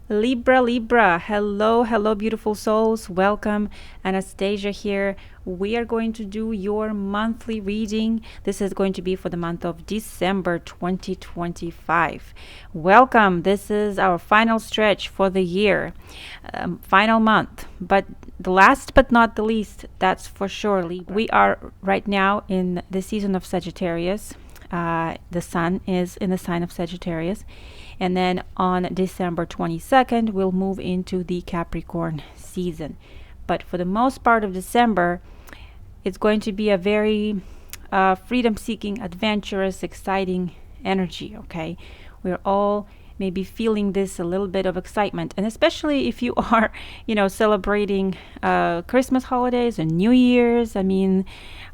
Libra, hello, beautiful souls. Welcome. Anastasia here. We are going to do your monthly reading. This is going to be for the month of December 2025. Welcome. This is our final stretch for the year, final month. But the last but not the least, that's for sure, Libra. We are right now in the season of Sagittarius. The sun is in the sign of Sagittarius. And then on December 22nd, we'll move into the Capricorn season. But for the most part of December, it's going to be a very freedom-seeking, adventurous, exciting energy, okay? We're all maybe feeling this a little bit of excitement. And especially if you are, celebrating Christmas holidays and New Year's. I mean,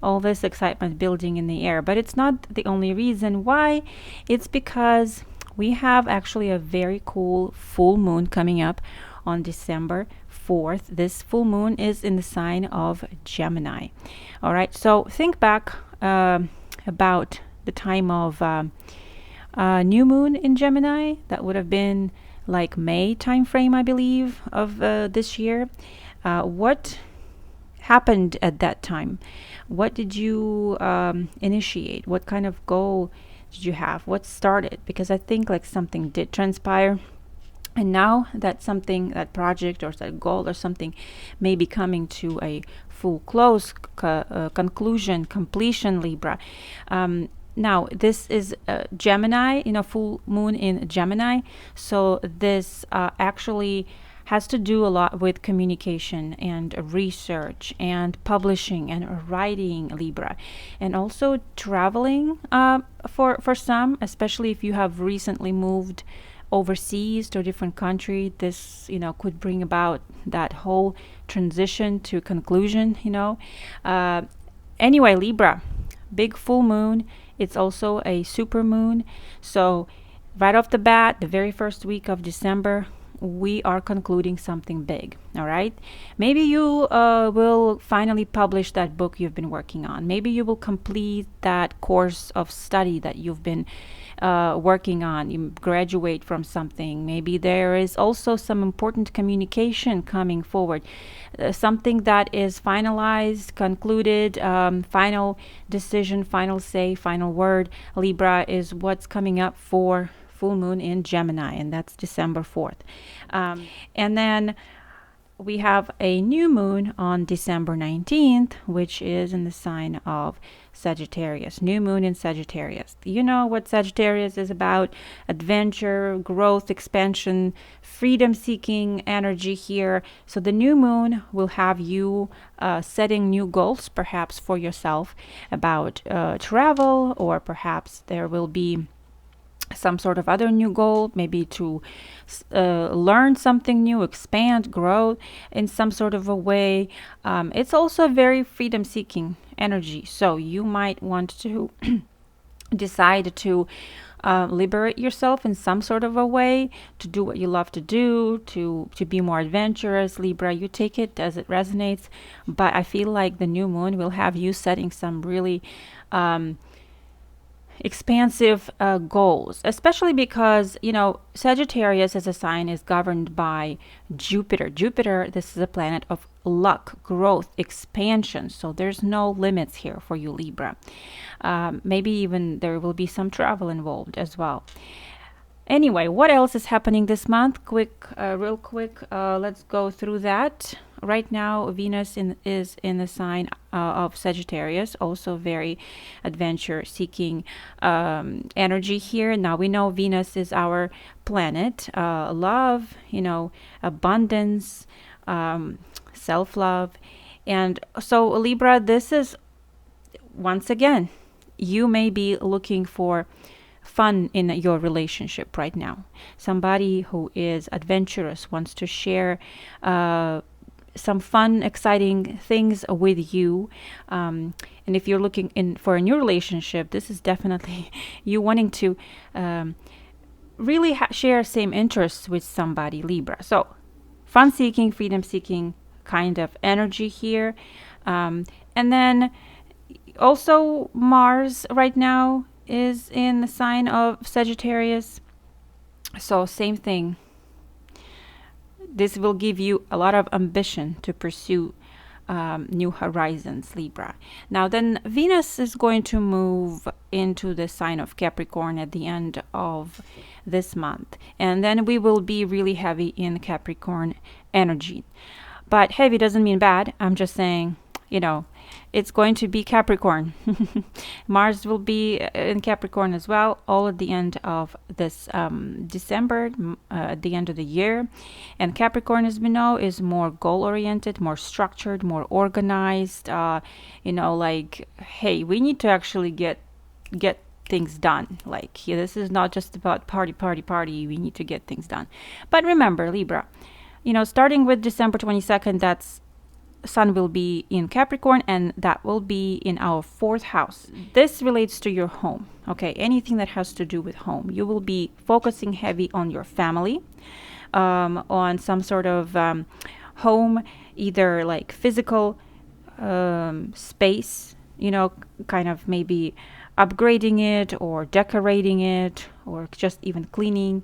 all this excitement building in the air. But it's not the only reason why. It's because we have actually a very cool full moon coming up on December 4th. This full moon is in the sign of Gemini. All right, so think back about the time of new moon in Gemini. That would have been like May timeframe, I believe, of this year. What happened at that time? What did you initiate? What kind of goal did you have? What started? Because I think like something did transpire, and now that something, that project or that goal or something may be coming to a full close, conclusion, completion, Libra. Now this is Gemini, full moon in Gemini. So this actually has to do a lot with communication and research and publishing and writing, Libra, and also traveling for some, especially if you have recently moved overseas to a different country. This could bring about that whole transition to conclusion. Anyway, Libra, big full moon. It's also a super moon. So right off the bat, the very first week of December, we are concluding something big. All right, maybe you will finally publish that book you've been working on. Maybe you will complete that course of study that you've been working on. You graduate from something. Maybe there is also some important communication coming forward, something that is finalized, concluded, final decision, final say, final word. Libra is what's coming up for full moon in Gemini, and that's December 4th. And then we have a new moon on December 19th, which is in the sign of Sagittarius. New moon in Sagittarius. You know what Sagittarius is about: adventure, growth, expansion, freedom-seeking energy here. So the new moon will have you setting new goals, perhaps for yourself, about travel, or perhaps there will be some sort of other new goal, maybe to learn something new, expand, grow in some sort of a way. It's also a very freedom-seeking energy, so you might want to decide to liberate yourself in some sort of a way, to do what you love to do, to be more adventurous. Libra, you take it as it resonates, but I feel like the new moon will have you setting some really expansive goals, especially because Sagittarius as a sign is governed by Jupiter. This is a planet of luck, growth, expansion, so there's no limits here for you, Libra. Maybe even there will be some travel involved as well. Anyway, what else is happening this month? Real quick, let's go through that. Right now, Venus is in the sign of Sagittarius, also very adventure-seeking energy here. Now, we know Venus is our planet, love, abundance, self-love. And so, Libra, this is, once again, you may be looking for fun in your relationship right now. Somebody who is adventurous wants to share some fun, exciting things with you. And if you're looking for a new relationship, this is definitely you wanting to really share same interests with somebody, Libra. So fun-seeking, freedom-seeking kind of energy here. And then also Mars right now is in the sign of Sagittarius. So same thing. this will give you a lot of ambition to pursue new horizons, Libra. Now then, Venus is going to move into the sign of Capricorn at the end of this month, and then we will be really heavy in Capricorn energy. But heavy doesn't mean bad. I'm just saying, it's going to be Capricorn. Mars will be in Capricorn as well, all at the end of this December, at the end of the year. And Capricorn, as we know, is more goal-oriented, more structured, more organized. Like, hey, we need to actually get things done. Like, this is not just about party. We need to get things done. But remember, Libra, starting with December 22nd, that's Sun will be in Capricorn, and that will be in our 4th house. This relates to your home, okay? Anything that has to do with home. You will be focusing heavy on your family, on some sort of home, either like physical space, kind of maybe upgrading it or decorating it or just even cleaning,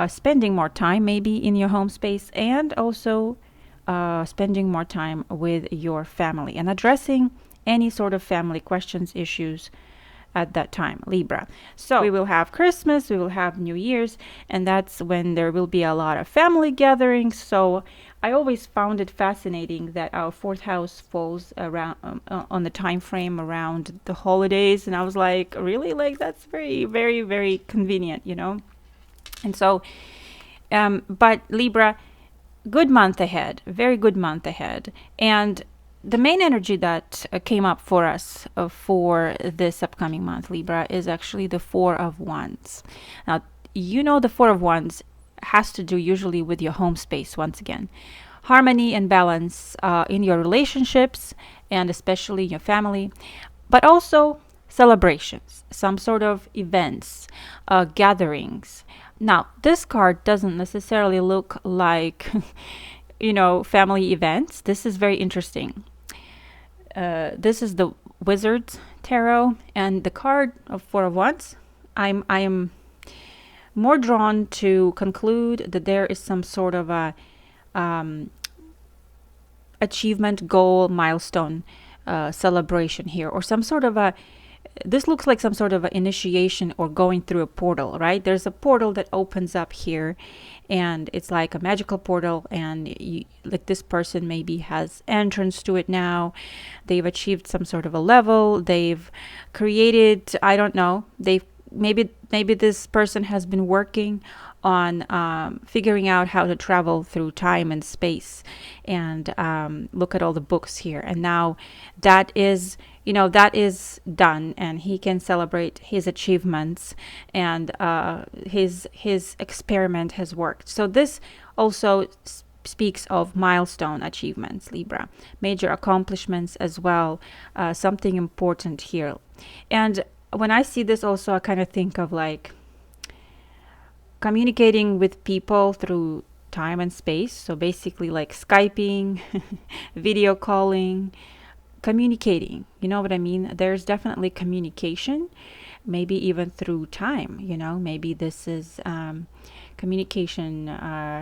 spending more time maybe in your home space, and also spending more time with your family and addressing any sort of family questions, issues at that time, Libra. So we will have Christmas, we will have New Year's, and that's when there will be a lot of family gatherings. So I always found it fascinating that our 4th house falls around on the time frame around the holidays, and I was like, really? Like, that's very, very, very convenient, And so, but Libra, good month ahead, very good month ahead. And the main energy that came up for us for this upcoming month, Libra, is actually the 4 of Wands. Now, the 4 of Wands has to do usually with your home space once again. Harmony and balance in your relationships, and especially your family, but also celebrations, some sort of events, gatherings. Now, this card doesn't necessarily look like, family events. This is very interesting. This is the Wizard's Tarot, and the card of 4 of Wands. I am more drawn to conclude that there is some sort of a achievement, goal, milestone, celebration here, or some sort of this looks like some sort of an initiation or going through a portal, right? There's a portal that opens up here, and it's like a magical portal, and like this person maybe has entrance to it now. They've achieved some sort of a level. They've created, I don't know, maybe this person has been working on figuring out how to travel through time and space, and look at all the books here. And now that is done, and he can celebrate his achievements, and his experiment has worked. So this also speaks of milestone achievements, Libra, major accomplishments as well, something important here. And when I see this also, I kind of think of like communicating with people through time and space. So basically like Skyping, video calling, communicating, you know what I mean? There's definitely communication, maybe even through time, maybe this is communication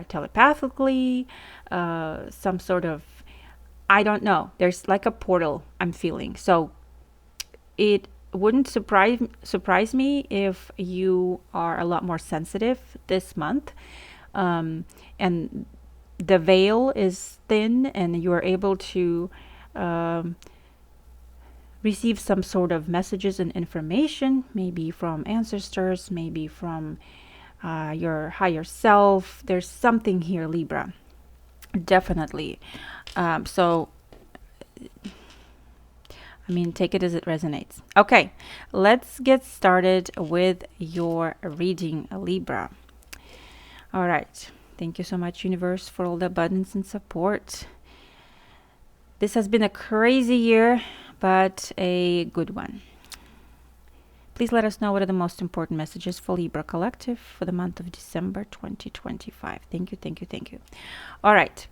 telepathically, some sort of, I don't know, there's like a portal I'm feeling. So it wouldn't surprise me if you are a lot more sensitive this month, and the veil is thin, and you are able to receive some sort of messages and information, maybe from ancestors, maybe from your higher self. There's something here, Libra, definitely. So take it as it resonates. Okay, let's get started with your reading, Libra. All right. Thank you so much, universe, for all the abundance and support. This has been a crazy year, but a good one. Please let us know what are the most important messages for Libra Collective for the month of December 2025. Thank you, thank you, thank you. All right.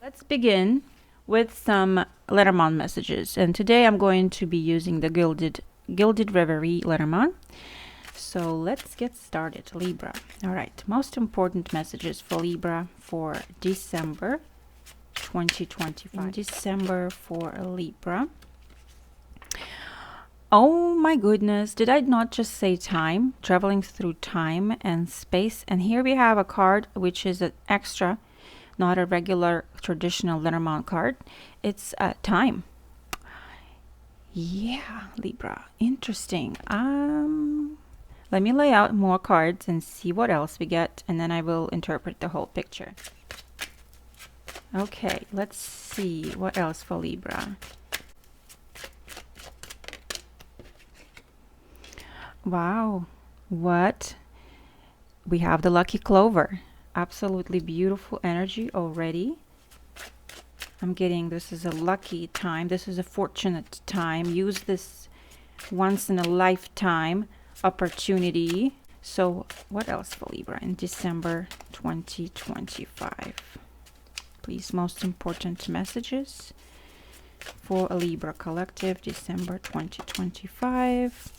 Let's begin with some Lenormand messages. And today I'm going to be using the Gilded Reverie Lenormand. So let's get started, Libra. All right, most important messages for Libra for December 2025. In December for Libra. Oh my goodness, did I not just say time? Traveling through time and space. And here we have a card which is an extra, not a regular traditional Lenormand card. It's time. Yeah, Libra. Interesting. Let me lay out more cards and see what else we get, and then I will interpret the whole picture. Okay, let's see what else for Libra. Wow, what? We have the lucky clover. Absolutely beautiful energy already. I'm getting this is a lucky time. This is a fortunate time. Use this once in a lifetime opportunity. So what else for Libra in December 2025? Please, most important messages for a Libra collective, December 2025.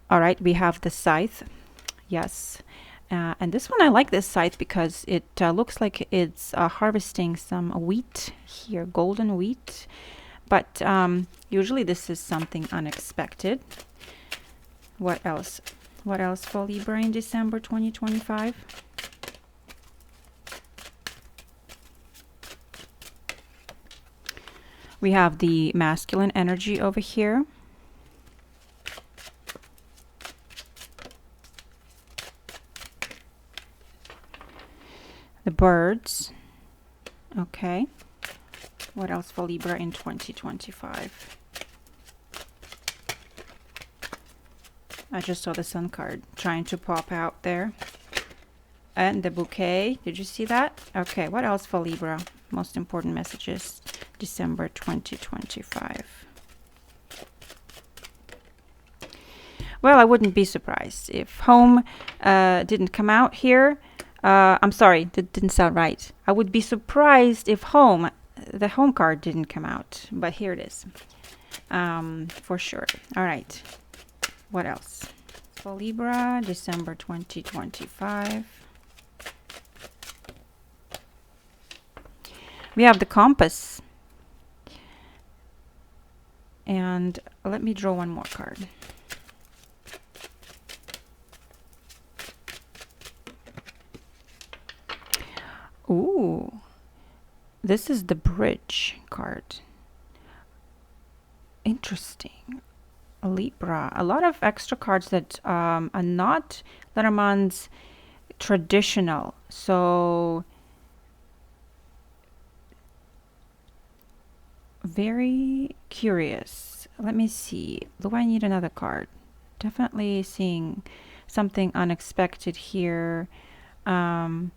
All right, we have the scythe. Yes. And this one, I like this scythe because it looks like it's harvesting some wheat here, golden wheat. But usually this is something unexpected. What else? What else for Libra in December 2025? We have the masculine energy over here. The birds. Okay. What else for Libra in 2025? I just saw the sun card trying to pop out there. And the bouquet. Did you see that? Okay. What else for Libra? Most important messages. December 2025. Well, I wouldn't be surprised if home didn't come out here. I'm sorry, that didn't sound right. I would be surprised if the home card didn't come out, but here it is, for sure. All right, what else? For Libra, December 2025. We have the compass. And let me draw one more card. Ooh, this is the bridge card. Interesting. Libra. A lot of extra cards that are not Lenormand's traditional. So, very curious. Let me see. Do I need another card? Definitely seeing something unexpected here. One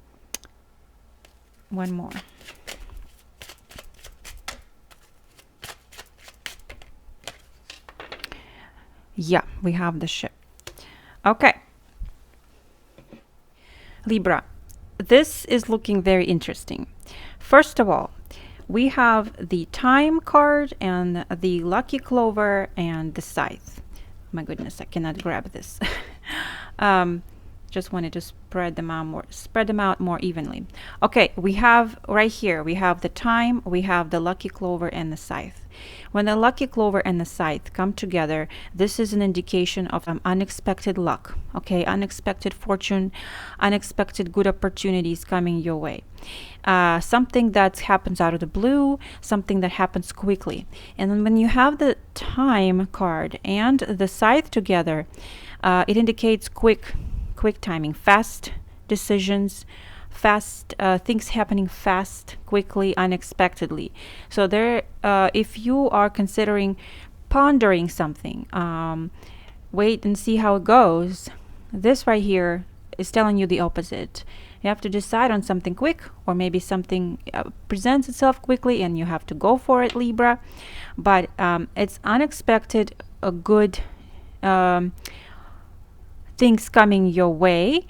more. Yeah, we have the ship. Okay. Libra, this is looking very interesting. First of all, we have the time card and the lucky clover and the scythe. My goodness, I cannot grab this. Just wanted to spread them out more evenly. Okay, we have right here, we have the time, we have the lucky clover and the scythe. When the lucky clover and the scythe come together, this is an indication of unexpected luck, okay? Unexpected fortune, unexpected good opportunities coming your way. Something that happens out of the blue, something that happens quickly. And then when you have the time card and the scythe together, it indicates quick timing, fast decisions, fast things happening fast, quickly, unexpectedly. So there, if you are considering pondering something, wait and see how it goes. This right here is telling you the opposite. You have to decide on something quick, or maybe something presents itself quickly and you have to go for it, Libra. But it's unexpected, a good things coming your way.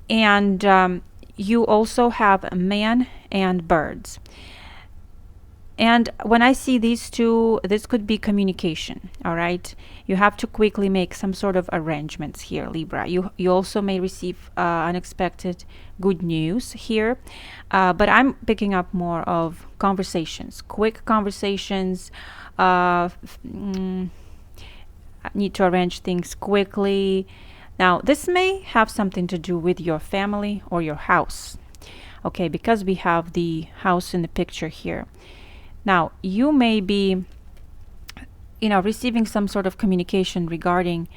And you also have man and birds. And when I see these two, this could be communication, all right? You have to quickly make some sort of arrangements here, Libra. You also may receive unexpected good news here, but I'm picking up more of conversations, quick conversations. Need to arrange things quickly. Now, this may have something to do with your family or your house, okay? Because we have the house in the picture here. Now, you may be, receiving some sort of communication regarding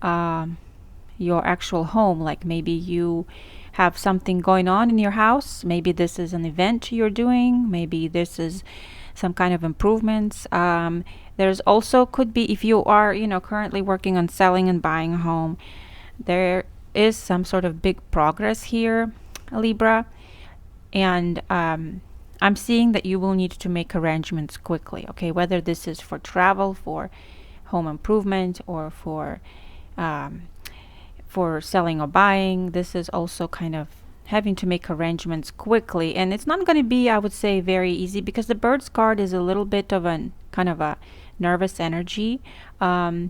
your actual home. Like maybe you have something going on in your house. Maybe this is an event you're doing. Maybe this is some kind of improvements. There's also could be, if you are, currently working on selling and buying a home, there is some sort of big progress here, Libra. And I'm seeing that you will need to make arrangements quickly, okay? Whether this is for travel, for home improvement, or for selling or buying, this is also kind of having to make arrangements quickly. And it's not going to be, I would say, very easy, because the Birds card is a little bit of a kind of a nervous energy, but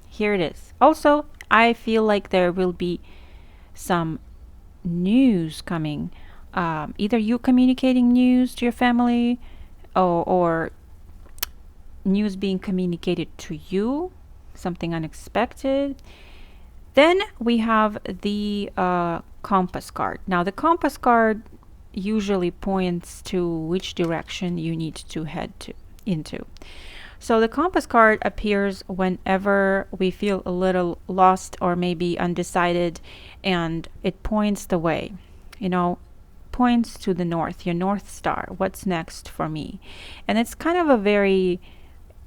here it is. Also, I feel like there will be some news coming, either you communicating news to your family, or news being communicated to you, something unexpected. Then we have the compass card. Now, the compass card usually points to which direction you need to head into. So the compass card appears whenever we feel a little lost or maybe undecided, and it points the way, points to the north, your North Star. What's next for me? And it's kind of a very,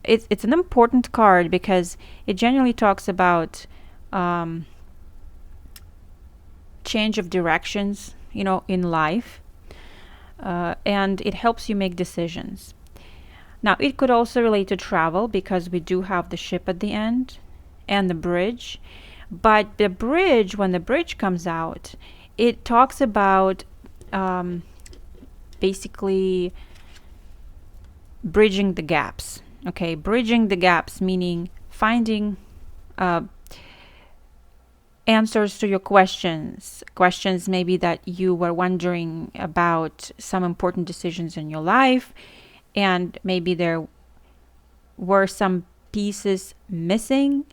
it's an important card, because it generally talks about change of directions, in life, and it helps you make decisions. Now, it could also relate to travel, because we do have the ship at the end and the bridge. But the bridge, when the bridge comes out, it talks about basically bridging the gaps. Okay, bridging the gaps, meaning finding answers to your questions maybe that you were wondering about, some important decisions in your life, and maybe there were some pieces missing,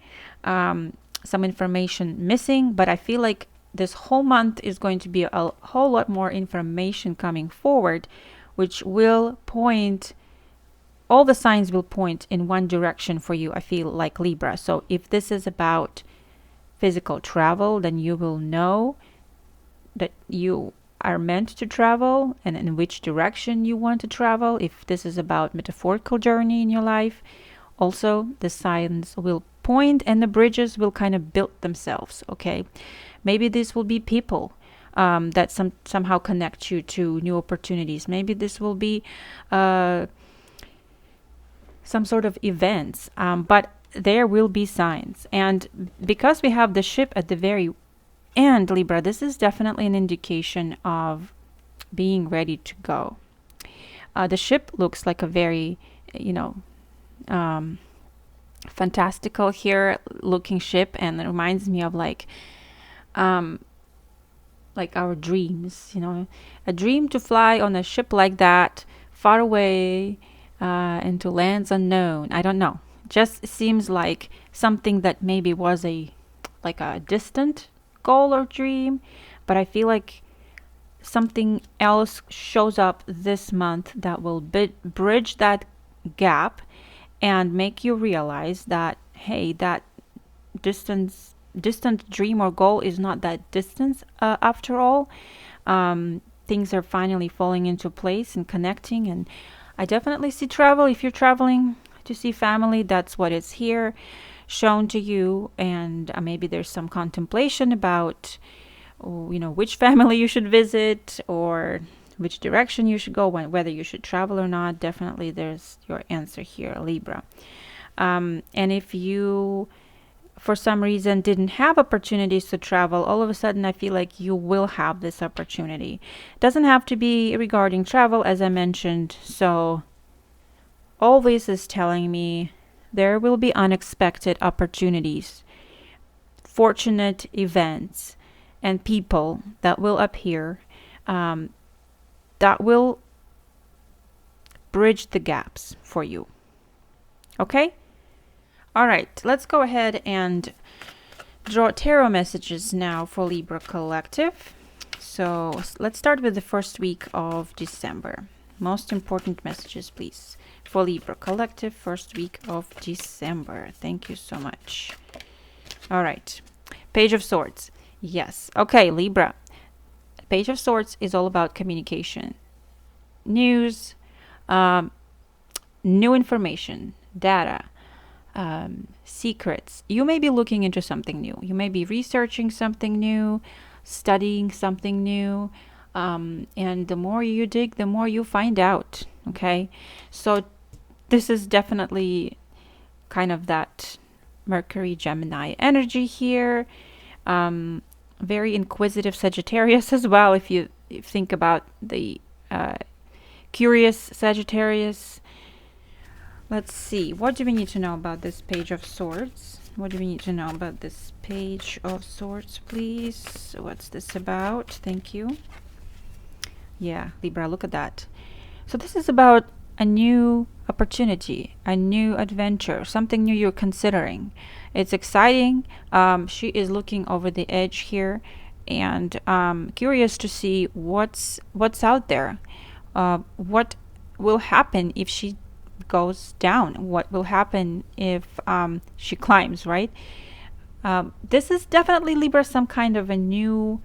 some information missing. But I feel like this whole month is going to be a whole lot more information coming forward, which will point, all the signs will point in one direction for you, I feel like, Libra. So if this is about physical travel, then you will know that you are meant to travel and in which direction you want to travel. If this is about metaphorical journey in your life, also the signs will point and the bridges will kind of build themselves. Okay, maybe this will be people that somehow connect you to new opportunities. Maybe this will be some sort of events, but there will be signs. And because we have the ship at the very end, Libra, this is definitely an indication of being ready to go. The ship looks like a very, fantastical here looking ship, and it reminds me of like our dreams, a dream to fly on a ship like that, far away into lands unknown. I don't know. Just seems like something that maybe was a distant goal or dream, but I feel like something else shows up this month that will bridge that gap and make you realize that, hey, that distant dream or goal is not that distant after all. Things are finally falling into place and connecting, and I definitely see travel. If you're traveling to see family, that's what is here shown to you. And maybe there's some contemplation about which family you should visit or which direction you should go, whether you should travel or not. Definitely there's your answer here, Libra. And if you for some reason didn't have opportunities to travel, all of a sudden I feel like you will have this opportunity. It doesn't have to be regarding travel, as I mentioned. So all this is telling me there will be unexpected opportunities, fortunate events, and people that will appear, that will bridge the gaps for you. Okay? All right, let's go ahead and draw tarot messages now for Libra Collective. So let's start with the first week of December. Most important messages, please, for Libra Collective, first week of December. Thank you so much. All right, Page of Swords. Yes. Okay, Libra. Page of Swords is all about communication, news, new information, data, secrets. You may be looking into something new. You may be researching something new, studying something new. And the more you dig, the more you find out. Okay. So this is definitely kind of that Mercury Gemini energy here. Very inquisitive Sagittarius as well. If you think about the curious Sagittarius. Let's see. What do we need to know about this Page of Swords? What do we need to know about this Page of Swords, please? What's this about? Thank you. Yeah, Libra, look at that. So this is about a new opportunity, a new adventure, something new you're considering. It's exciting. She is looking over the edge here and curious to see what's out there. What will happen if she goes down? What will happen if she climbs, right? This is definitely, Libra, some kind of a new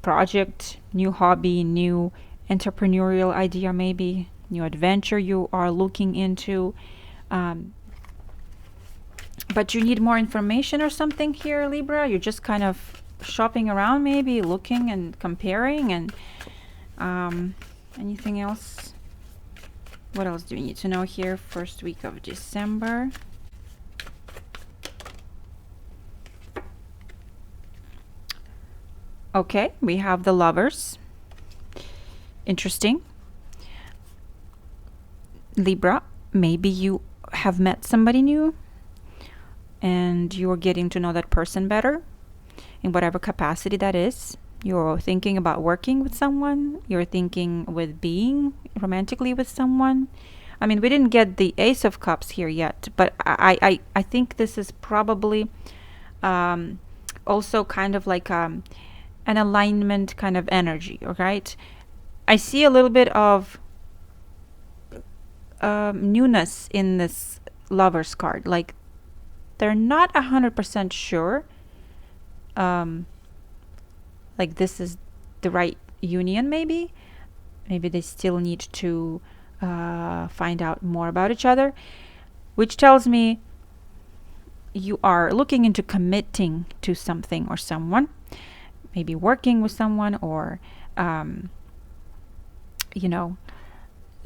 project, new hobby, new entrepreneurial idea, maybe new adventure you are looking into. But you need more information or something here, Libra. You're just kind of shopping around, maybe looking and comparing, and anything else? What else do we need to know here? First week of December. Okay, we have the Lovers. Interesting. Libra, maybe you have met somebody new and you're getting to know that person better in whatever capacity that is. You're thinking about working with someone. You're thinking with being romantically with someone. I mean, we didn't get the Ace of Cups here yet, but I think this is probably also kind of like an alignment kind of energy, right? I see a little bit of newness in this Lovers card. Like they're not 100% sure like this is the right union. Maybe they still need to find out more about each other, which tells me you are looking into committing to something or someone, maybe working with someone, or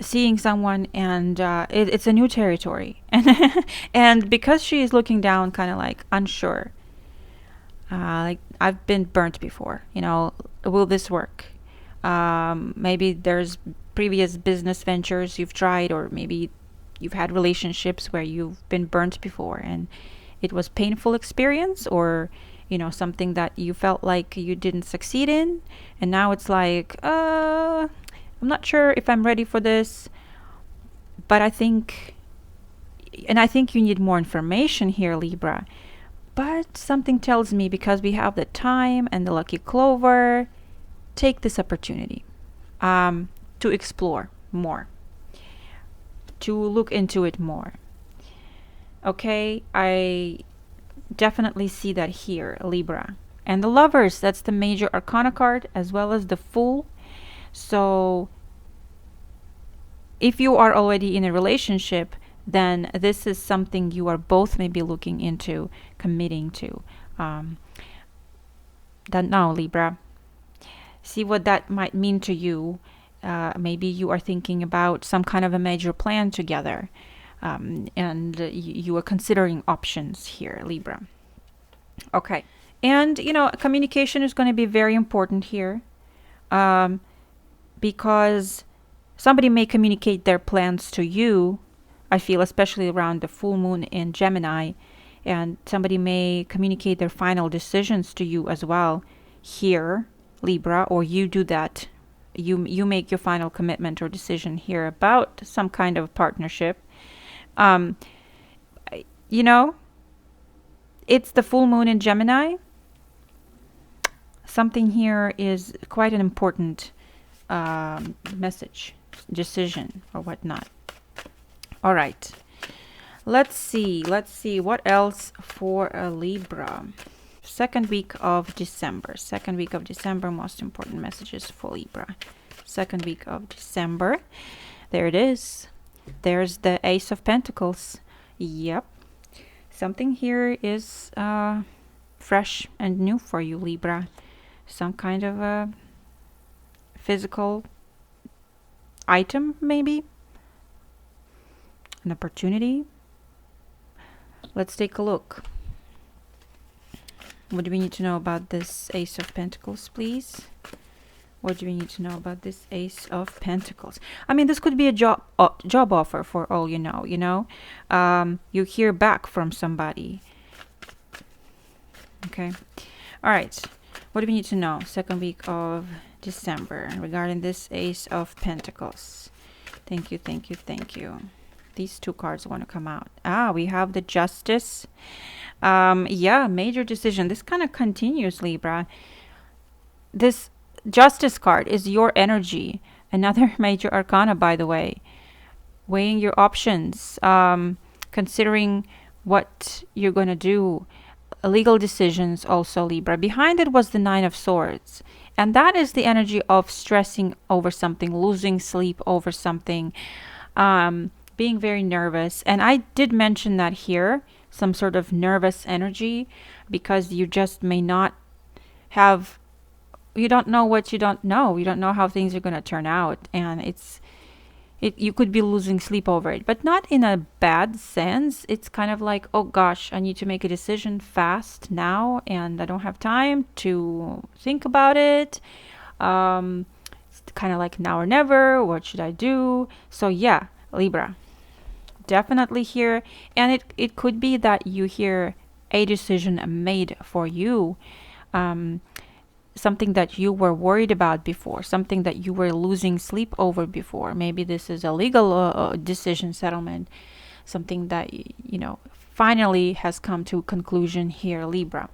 seeing someone, and it's a new territory. And because she is looking down kind of like unsure, like I've been burnt before, will this work? Maybe there's previous business ventures you've tried, or maybe you've had relationships where you've been burnt before and it was painful experience, or something that you felt like you didn't succeed in, and now it's like I'm not sure if I'm ready for this. But I think you need more information here, Libra. But something tells me, because we have the Time and the Lucky Clover, take this opportunity to explore more, to look into it more. Okay, I definitely see that here, Libra. And the Lovers, that's the major arcana card, as well as the Fool. So if you are already in a relationship, then this is something you are both maybe looking into committing to. Don't know, Libra. See what that might mean to you. Maybe you are thinking about some kind of a major plan together. and you are considering options here, Libra. Okay. And, communication is going to be very important here, because somebody may communicate their plans to you, I feel, especially around the full moon in Gemini, and somebody may communicate their final decisions to you as well here, Libra, or you do that. You make your final commitment or decision here about some kind of partnership. Um, you know, it's the full moon in Gemini. Something here is quite an important message, decision, or whatnot. All right. Let's see what else for a Libra. Second week of December. Second week of December, most important messages for Libra. Second week of December. There it is. There's the Ace of Pentacles. Yep. Something here is fresh and new for you, Libra. Some kind of a physical item, maybe. An opportunity. Let's take a look. What do we need to know about this Ace of Pentacles, please? What do we need to know about this Ace of Pentacles? I mean, this could be a job offer for all you know, you hear back from somebody. Okay. All right. What do we need to know? Second week of December regarding this Ace of Pentacles. Thank you, thank you, thank you. These two cards want to come out. We have the Justice. Yeah, major decision. This kind of continues, Libra. This Justice card is your energy. Another major arcana, by the way. Weighing your options, considering what you're going to do. Legal decisions also, Libra. Behind it was the Nine of Swords. And that is the energy of stressing over something, losing sleep over something, being very nervous. And I did mention that here, some sort of nervous energy, because you just may not have, you don't know what you don't know. You don't know how things are going to turn out. And you could be losing sleep over it, but not in a bad sense. It's kind of like, oh gosh, I need to make a decision fast now, and I don't have time to think about it. It's kind of like now or never. What should I do? So yeah, Libra, definitely here. And it could be that you hear a decision made for you. Something that you were worried about before, something that you were losing sleep over before. Maybe this is a legal decision settlement, something that, finally has come to a conclusion here, Libra.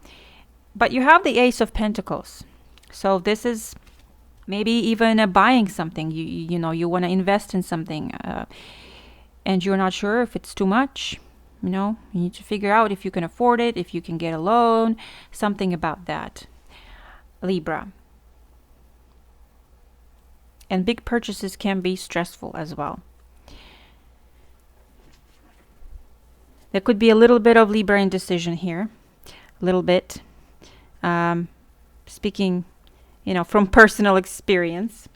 But you have the Ace of Pentacles. So this is maybe even buying something. You want to invest in something, and you're not sure if it's too much. You need to figure out if you can afford it, if you can get a loan, something about that, Libra. And big purchases can be stressful as well. There could be a little bit of Libra indecision here. A little bit. Speaking, from personal experience,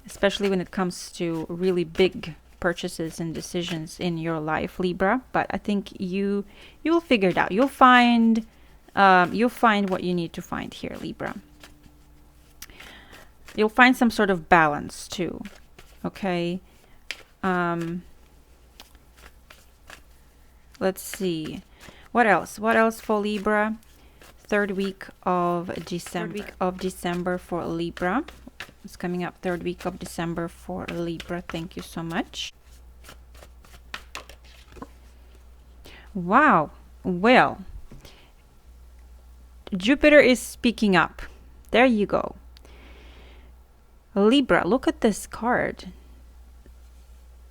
especially when it comes to really big purchases and decisions in your life, Libra. But I think you'll figure it out. You'll find what you need to find here, Libra. You'll find some sort of balance too. Okay. Let's see. What else? What else for Libra? Third week of December for Libra. It's coming up, third week of December for Libra. Thank you so much. Wow. Well, Jupiter is speaking up. There you go. Libra, look at this card.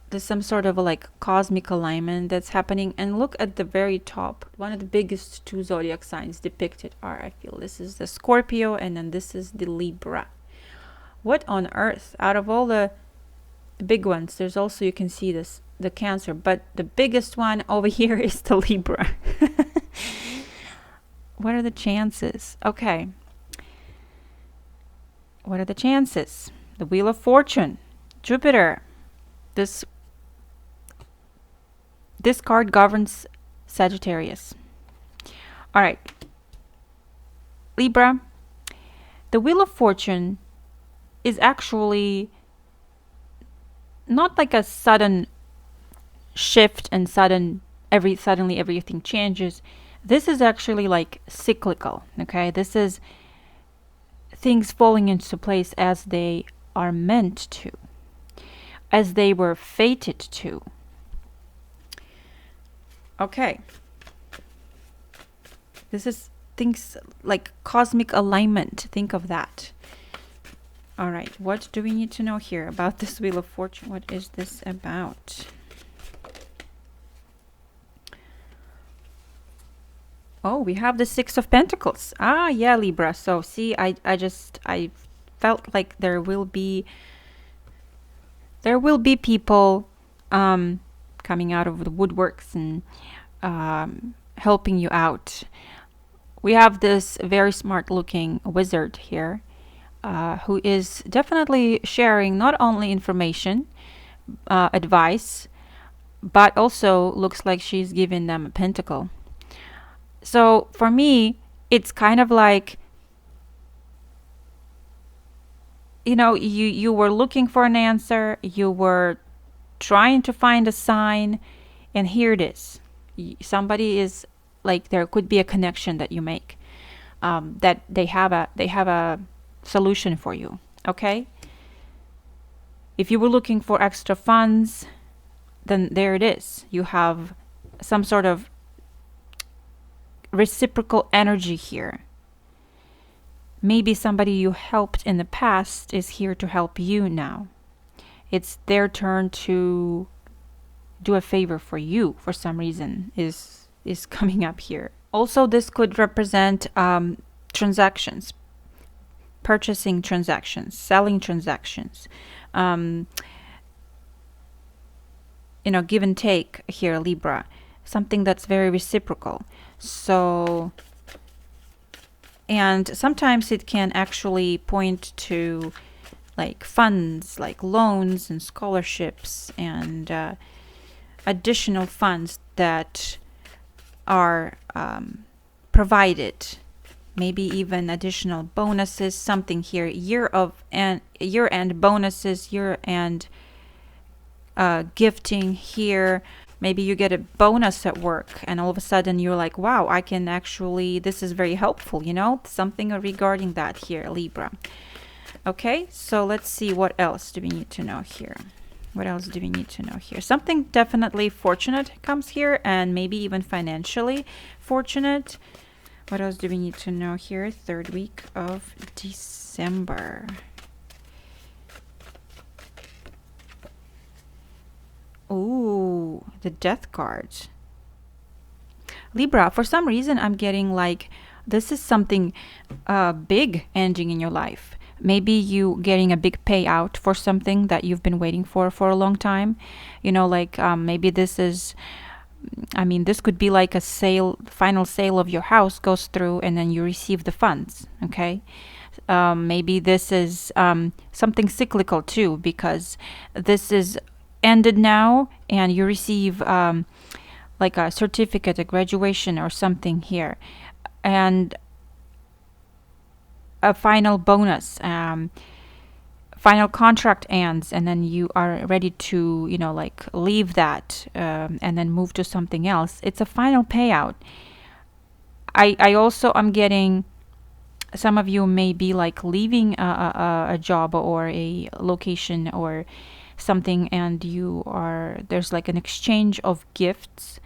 There's some sort of a cosmic alignment that's happening. And look at the very top. One of the biggest two zodiac signs depicted are, I feel, this is the Scorpio, and then this is the Libra. What on earth? Out of all the big ones, there's also, you can see this, the Cancer, but the biggest one over here is the Libra. What are the chances? Okay. What are the chances? The Wheel of Fortune, Jupiter. This This card governs Sagittarius. All right. Libra, the Wheel of Fortune is actually not like a sudden shift and suddenly everything changes. This is actually like cyclical, okay? This is things falling into place as they are meant to, as they were fated to. Okay. This is things like cosmic alignment. Think of that. All right. What do we need to know here about this Wheel of Fortune? What is this about? Oh, we have the Six of Pentacles. Ah, yeah, Libra. So see, I felt like there will be people coming out of the woodworks and helping you out. We have this very smart looking wizard here who is definitely sharing not only information, advice, but also looks like she's giving them a pentacle. So for me, it's kind of like, you were looking for an answer, you were trying to find a sign, and here it is. Somebody is like, there could be a connection that you make, that they have a solution for you. Okay. If you were looking for extra funds, then there it is. You have some sort of reciprocal energy here. Maybe somebody you helped in the past is here to help you now. It's their turn to do a favor for you for some reason is coming up here. Also, this could represent transactions, purchasing transactions, selling transactions, give and take here, Libra. Something that's very reciprocal. So, and sometimes it can actually point to like funds, like loans and scholarships and additional funds that are provided. Maybe even additional bonuses, something here, year-end bonuses, year-end gifting here. Maybe you get a bonus at work and all of a sudden you're like, wow, I can actually, this is very helpful, something regarding that here, Libra. Okay, so let's see, what else do we need to know here? Something definitely fortunate comes here, and maybe even financially fortunate. What else do we need to know here? Third week of December. Ooh, the Death cards. Libra, for some reason I'm getting like this is something big ending in your life. Maybe you getting a big payout for something that you've been waiting for a long time. Maybe this is, this could be like a sale, final sale of your house goes through and then you receive the funds, okay? Maybe this is something cyclical too, because this is ended now and you receive like a certificate, a graduation or something here, and a final bonus, final contract ends, and then you are ready to leave that and then move to something else. It's a final payout. I also am getting, some of you may be like leaving a job or a location or something, and there's like an exchange of gifts.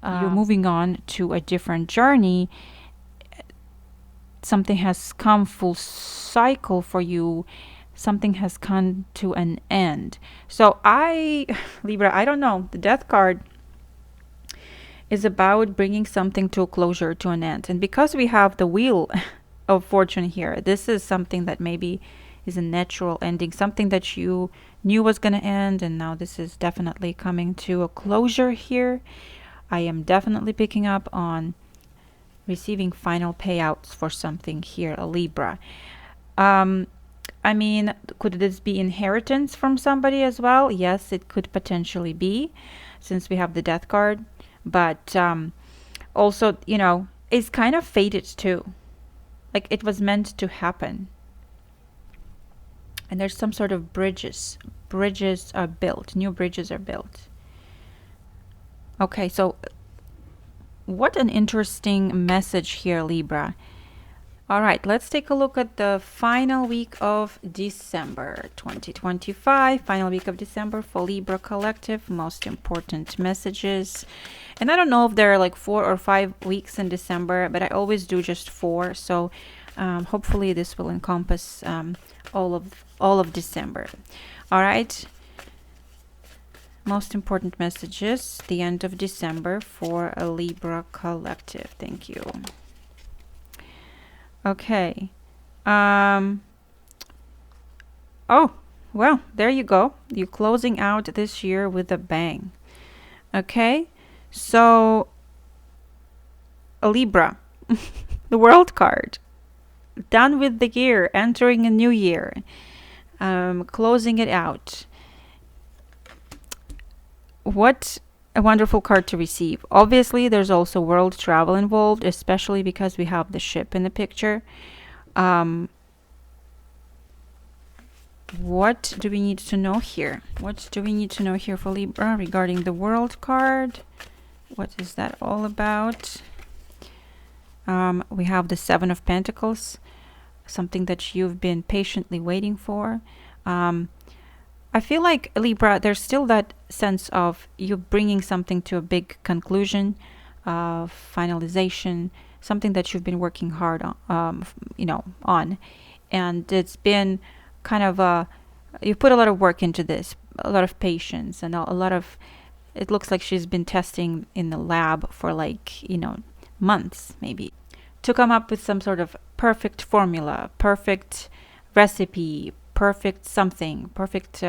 You're moving on to a different journey. Something has come full cycle for you. Something has come to an end. So Libra, I don't know. The Death card is about bringing something to a closure, to an end. And because we have the Wheel of Fortune here, this is something that maybe is a natural ending, something that you knew was going to end, and now this is definitely coming to a closure here. I am definitely picking up on receiving final payouts for something here, a Libra. Could this be inheritance from somebody as well? Yes, it could potentially be. since we have the death card. But also, it's kind of fated too. Like it was meant to happen. And there's some sort of bridges. Bridges are built. New bridges are built. Okay, so what an interesting message here, Libra. All right, let's take a look at the final week of December 2025. Final week of December for Libra Collective. Most important messages. And I don't know if there are like 4 or 5 weeks in December, but I always do just 4. So hopefully this will encompass all of December. All right. Most important messages. The end of December for a Libra Collective. Thank you. Okay. Oh, well, there you go. You're closing out this year with a bang. Okay. So, a Libra, the World card. Done with the year, entering a new year. Closing it out. What a wonderful card to receive. Obviously, there's also world travel involved, especially because we have the ship in the picture. What do we need to know here? What do we need to know here for Libra regarding the world card? What is that all about? We have the 7 of Pentacles, something that you've been patiently waiting for. I feel like, Libra, there's still that sense of you bringing something to a big conclusion, finalization, something that you've been working hard on, on. And it's been kind of you put a lot of work into this, a lot of patience, and a lot of, it looks like she's been testing in the lab for like, months maybe, to come up with some sort of perfect formula, perfect recipe, perfect something, perfect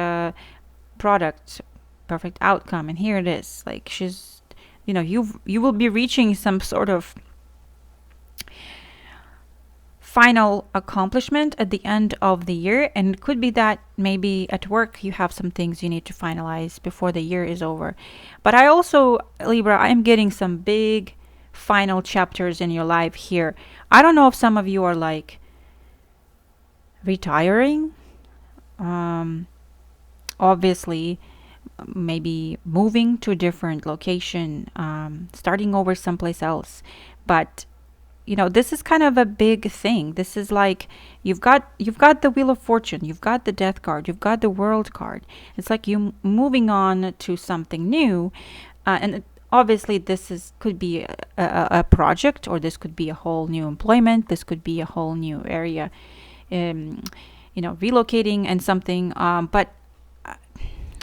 product, perfect outcome. And here it is. Like she's, you will be reaching some sort of final accomplishment at the end of the year. And it could be that maybe at work you have some things you need to finalize before the year is over. But I also, Libra, I'm getting some big final chapters in your life here. I don't know if some of you are like retiring, obviously maybe moving to a different location, starting over someplace else. But this is kind of a big thing. This is like you've got the Wheel of Fortune, you've got the Death card, you've got the World card. It's like you moving on to something new, and obviously this could be a project, or this could be a whole new employment, this could be a whole new area, relocating and something. But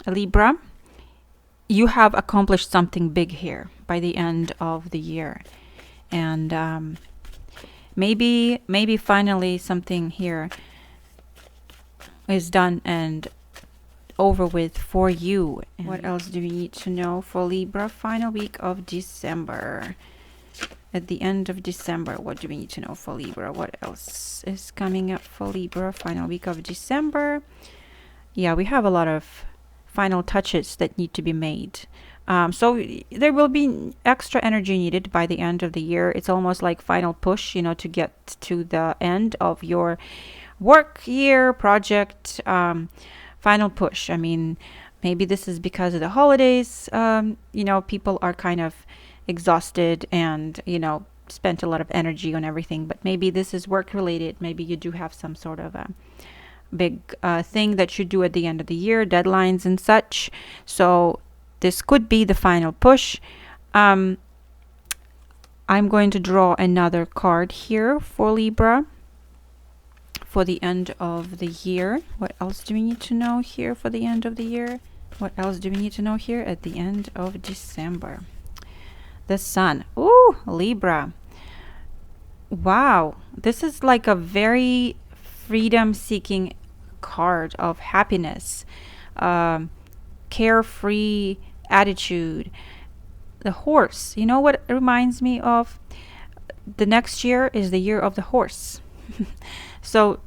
Libra, you have accomplished something big here by the end of the year. And maybe finally something here is done and over with for you. And what else do we need to know for Libra? Final week of December. At the end of December, what do we need to know for Libra? What else is coming up for Libra? Final week of December. Yeah, we have a lot of final touches that need to be made. So there will be extra energy needed by the end of the year. It's almost like final push, to get to the end of your work year project. Final push. I mean, maybe this is because of the holidays. People are kind of exhausted and, spent a lot of energy on everything. But maybe this is work related. Maybe you do have some sort of a big thing that you do at the end of the year, deadlines and such. So this could be the final push. I'm going to draw another card here for Libra for the end of the year. What else do we need to know here for the end of the year? What else do we need to know here at the end of December? The Sun. Ooh, Libra. Wow. This is like a very freedom-seeking card of happiness, carefree attitude. The horse. You know what it reminds me of? The next year is the year of the horse. So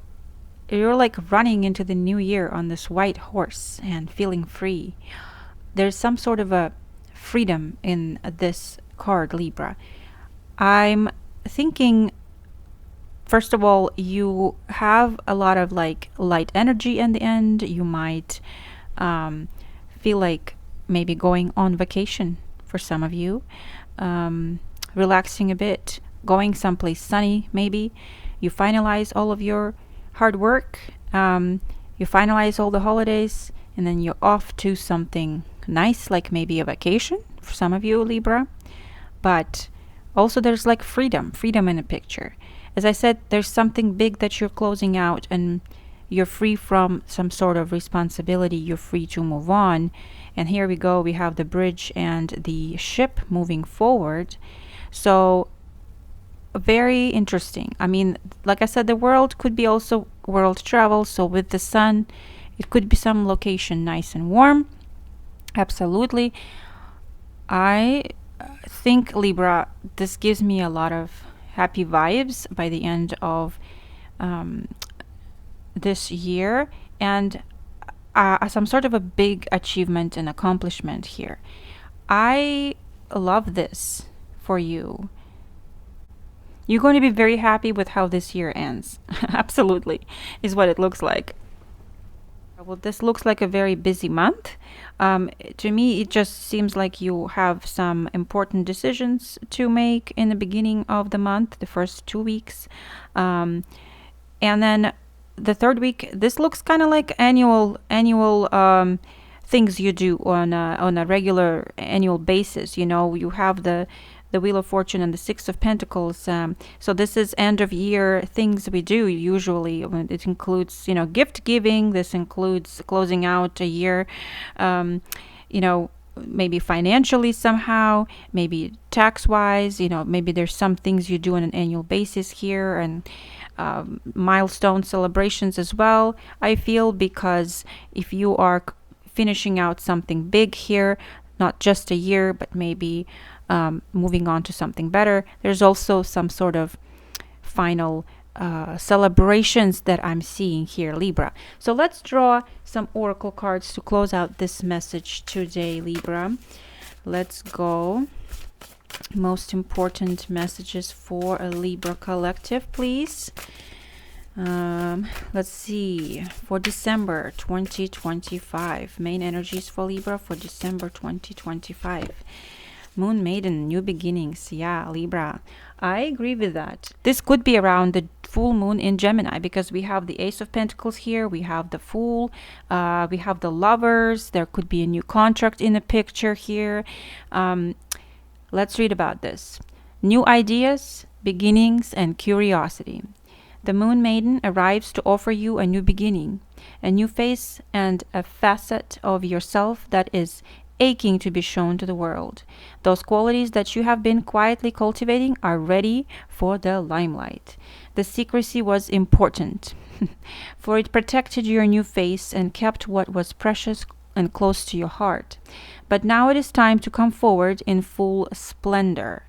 you're like running into the new year on this white horse and feeling free. There's some sort of a freedom in this card, Libra. I'm thinking, first of all, you have a lot of like light energy in the end. You might feel like maybe going on vacation for some of you, relaxing a bit, going someplace sunny maybe. You finalize all of your hard work, you finalize all the holidays, and then you're off to something nice, like maybe a vacation for some of you, Libra. But also there's like freedom in a picture. As I said, there's something big that you're closing out, and you're free from some sort of responsibility. You're free to move on. And here we go. We have the bridge and the ship moving forward. So very interesting. I mean, like I said, the world could be also world travel. So with the sun, it could be some location nice and warm. Absolutely. I think, Libra, this gives me a lot of happy vibes by the end of this year, and some sort of a big achievement and accomplishment here. I love this for you. You're going to be very happy with how this year ends. Absolutely, is what it looks like. Well, this looks like a very busy month. To me, it just seems like you have some important decisions to make in the beginning of the month, the first 2 weeks. And then the third week, this looks kind of like annual things you do on a regular annual basis. You know, you have the Wheel of Fortune and the Six of Pentacles. So this is end of year things we do usually. It includes, gift giving. This includes closing out a year, maybe financially somehow, maybe tax-wise. Maybe there's some things you do on an annual basis here, and milestone celebrations as well, I feel, because if you are finishing out something big here, not just a year, but maybe moving on to something better, there's also some sort of final celebrations that I'm seeing here, Libra. So let's draw some oracle cards to close out this message today, Libra. Let's go. Most important messages for a Libra collective, please. Let's see, for December 2025, main energies for Libra for December 2025. Moon Maiden, new beginnings. Yeah, Libra, I agree with that. This could be around the full moon in Gemini, because we have the Ace of Pentacles here, we have the Fool, we have the Lovers. There could be a new contract in the picture here. Let's read about this. New ideas, beginnings, and curiosity. The Moon Maiden arrives to offer you a new beginning, a new face, and a facet of yourself that is aching to be shown to the world. Those qualities that you have been quietly cultivating are ready for the limelight. The secrecy was important, for it protected your new face and kept what was precious and close to your heart. But now it is time to come forward in full splendor.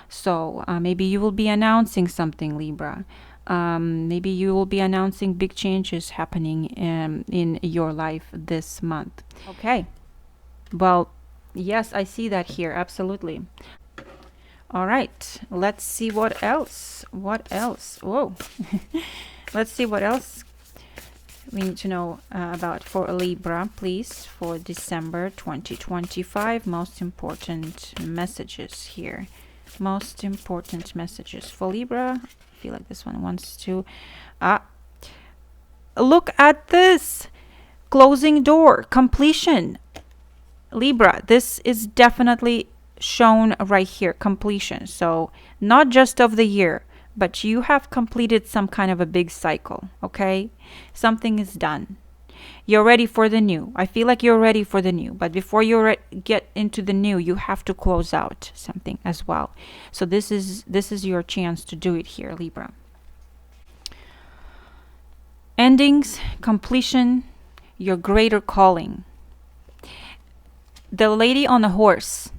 So maybe you will be announcing something, Libra. Maybe you will be announcing big changes happening in your life this month. Okay. Well, yes, I see that here. Absolutely. All right. Let's see what else. What else? Whoa. Let's see what else we need to know about for a Libra, please, for December 2025. Most important messages here. Most important messages for Libra. I feel like this one wants to... look at this. Closing door. Completion. Libra, this is definitely shown right here. Completion. So not just of the year, but you have completed some kind of a big cycle. Okay? Something is done. You're ready for the new. I feel like you're ready for the new. But before you get into the new, you have to close out something as well. So this is your chance to do it here, Libra. Endings, completion, your greater calling. The lady on the horse,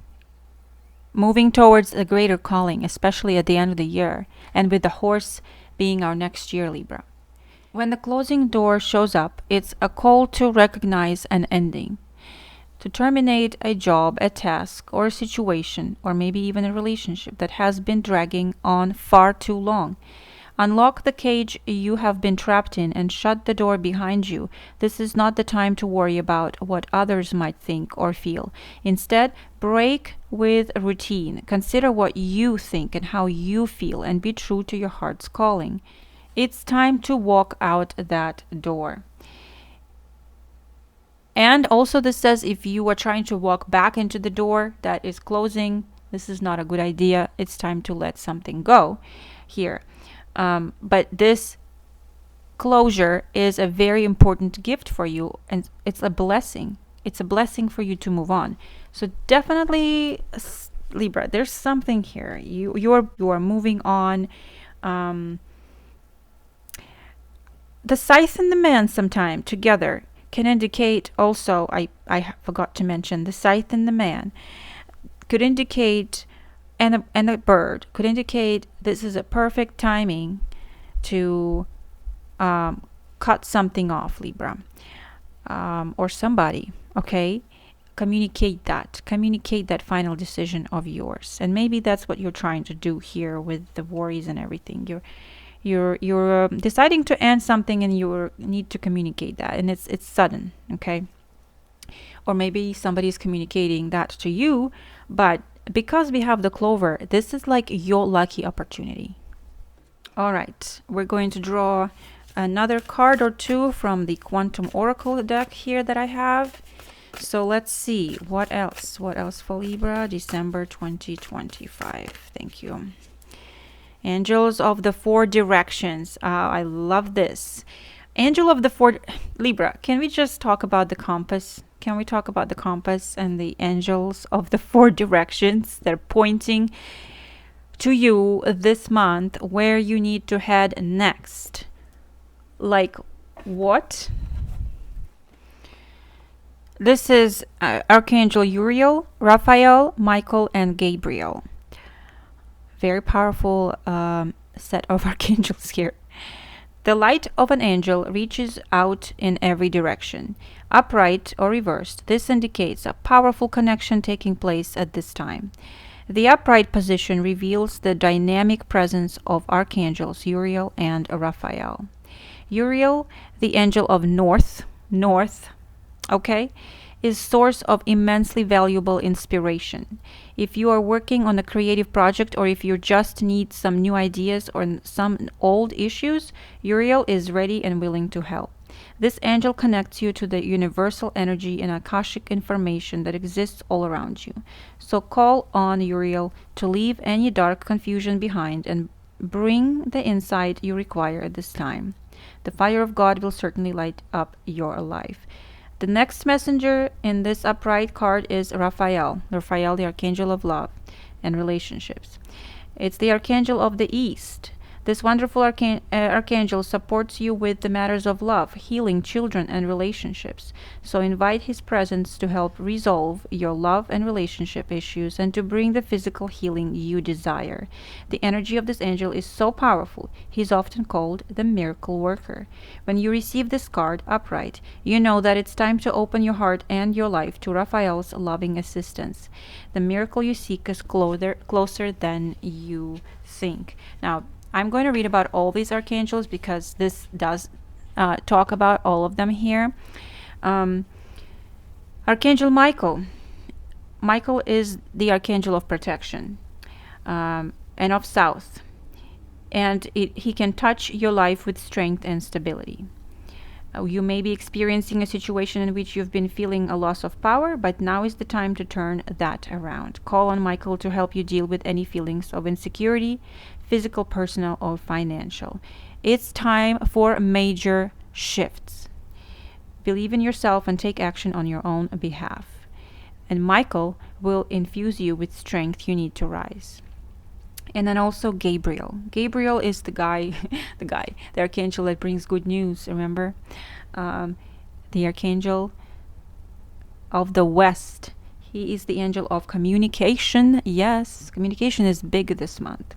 moving towards a greater calling, especially at the end of the year, and with the horse being our next year, Libra. When the closing door shows up, it's a call to recognize an ending, to terminate a job, a task, or a situation, or maybe even a relationship that has been dragging on far too long. Unlock the cage you have been trapped in and shut the door behind you. This is not the time to worry about what others might think or feel. Instead, break with routine. Consider what you think and how you feel and be true to your heart's calling. It's time to walk out that door. And also, this says if you are trying to walk back into the door that is closing, this is not a good idea. It's time to let something go here. But this closure is a very important gift for you, and it's a blessing. It's a blessing for you to move on. So definitely, Libra, there's something here. You are moving on. The scythe and the man sometime together can indicate also, I forgot to mention, the scythe and the man could indicate, and a bird could indicate this is a perfect timing to cut something off, Libra, or somebody. Okay, communicate that final decision of yours, and maybe that's what you're trying to do here with the worries and everything. You're deciding to end something, and you need to communicate that, and it's sudden. Okay, or maybe somebody's communicating that to you, but because we have the clover, this is like your lucky opportunity. All right, we're going to draw another card or two from the Quantum Oracle deck here that I have. So let's see, what else for Libra, December 2025. Thank you. Angels of the Four Directions. I love this. Angel of the Four... Libra, can we just talk about the compass? Can we talk about the compass and the angels of the four directions? They're pointing to you this month where you need to head next. Like what? This is Archangel Uriel, Raphael, Michael, and Gabriel. Very powerful set of archangels here. The light of an angel reaches out in every direction. Upright or reversed, this indicates a powerful connection taking place at this time. The upright position reveals the dynamic presence of archangels Uriel and Raphael. Uriel, the angel of north, okay, is source of immensely valuable inspiration. If you are working on a creative project, or if you just need some new ideas or some old issues, Uriel is ready and willing to help. This angel connects you to the universal energy and Akashic information that exists all around you. So call on Uriel to leave any dark confusion behind and bring the insight you require at this time. The fire of God will certainly light up your life. The next messenger in this upright card is Raphael. Raphael, the archangel of love and relationships. It's the archangel of the East. This wonderful archangel supports you with the matters of love, healing, children, and relationships. So invite his presence to help resolve your love and relationship issues and to bring the physical healing you desire. The energy of this angel is so powerful. He's often called the miracle worker. When you receive this card upright, you know that it's time to open your heart and your life to Raphael's loving assistance. The miracle you seek is closer than you think. Now, I'm going to read about all these archangels because this does talk about all of them here. Archangel Michael. Michael is the archangel of protection and of south. And he can touch your life with strength and stability. You may be experiencing a situation in which you've been feeling a loss of power, but now is the time to turn that around. Call on Michael to help you deal with any feelings of insecurity, physical, personal, or financial. It's time for major shifts. Believe in yourself and take action on your own behalf. And Michael will infuse you with strength you need to rise. And then also Gabriel. Gabriel is the guy, the archangel that brings good news, remember? The archangel of the West. He is the angel of communication. Yes, communication is big this month.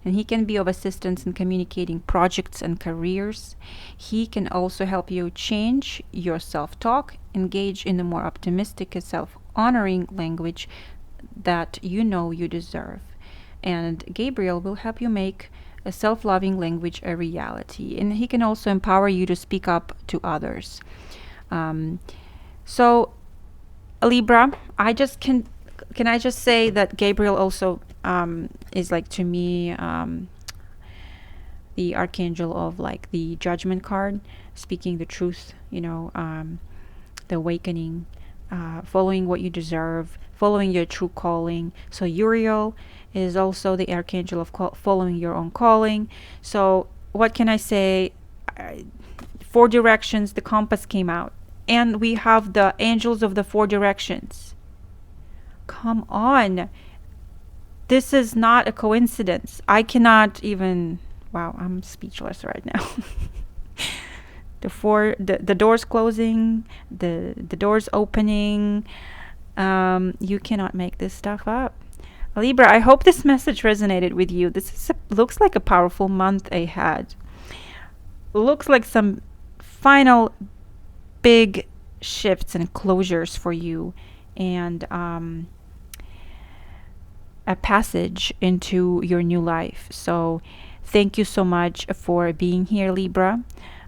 and he can be of assistance in communicating projects and careers. He can also help you change your self-talk, engage in a more optimistic and self-honoring language that you know you deserve. And Gabriel will help you make a self-loving language a reality, and he can also empower you to speak up to others. So Libra, can I just say that Gabriel also is like, to me, the archangel of like the judgment card, speaking the truth, the awakening, following what you deserve, following your true calling. So Uriel is also the archangel of following your own calling. So what can I say? 4 directions, the compass came out, and we have the angels of the 4 directions. Come on. This is not a coincidence. I cannot even, wow, I'm speechless right now. The doors closing, the doors opening. You cannot make this stuff up. Libra, I hope this message resonated with you. This looks like a powerful month ahead. Looks like some final big shifts and closures for you, and a passage into your new life. So thank you so much for being here, Libra.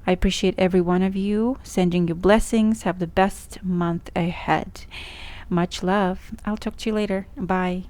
I appreciate every one of you. Sending you blessings. Have the best month ahead. Much love. I'll talk to you later. Bye.